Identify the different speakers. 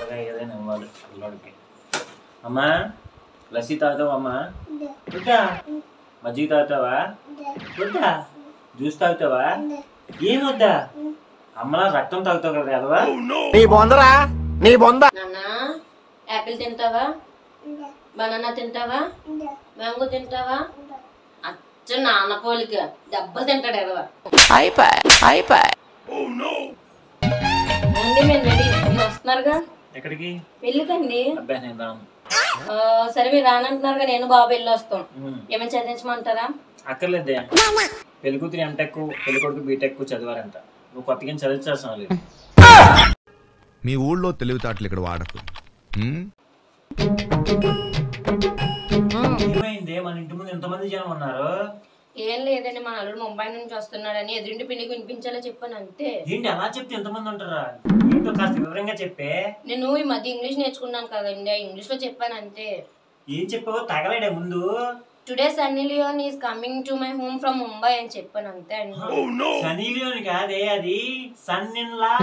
Speaker 1: చల్లగా ఏదైనా ఇవ్వాలి పిల్లోడికి. అమ్మా లస్సీ తాగుతావా అమ్మా? వద్దా? మజ్జిగ తాగుతావా? వద్దా? జ్యూస్ తాగుతావా? ఏమొద్దా? అమ్మలా రక్తం తాగుతావు కదా అదవా?
Speaker 2: నాన్న యాపిల్ తింటావా? బనానా తింటావా? మ్యాంగో తింటావా? అచ్చ నాన్న పోలిక దెబ్బలు తింటాడు ఎదవా. మేము రెడీ, మీరు వస్తున్నారుగా?
Speaker 1: ఎక్కడికి?
Speaker 2: పెళ్ళికండి.
Speaker 1: అబ్బాయి నేను రాను.
Speaker 2: సరే మీరు రానంటున్నారుగా, నేను బాబు వెళ్ళి వస్తాం. ఏమైనా చదివించమంటారా?
Speaker 1: అక్కర్లేదే, పెళ్లి కూతురు ఎంటెక్ పెళ్లి కొడుకు బీటెక్ చదివారంట. నువ్వు కొత్తగా చదివించాల్సిన లేదు.
Speaker 3: మీ ఊళ్ళో తెలివితేటలు ఇక్కడ వాడకు.
Speaker 1: ఏమైంది? మన ఇంటి ముందు ఎంతమంది జనం ఉన్నారు?
Speaker 2: ఏం లేదండి, మన అల్లుడు ముంబై నుంచి వస్తున్నాడని ఎదురింటి పిండికి వినిపించాలో చెప్పాను అంతే.
Speaker 1: ఏంటి అలా చెప్తే ఎంతమంది ఉంటారా? ఏంటో కాస్త వివరంగా చెప్పే.
Speaker 2: నేను ఈ మధ్య ఇంగ్లీష్ నేర్చుకున్నాను కదండి, ఇంగ్లీష్ లో చెప్పాను అంతే.
Speaker 1: ఏం చెప్పావో తగలేడే ముందు.
Speaker 2: Today Sunny Leone is coming to my home from Mumbai అని చెప్పాను అంతే అండి.
Speaker 1: సన్నీ లియోన్ కాదే, అది సన్ ఇన్ లా.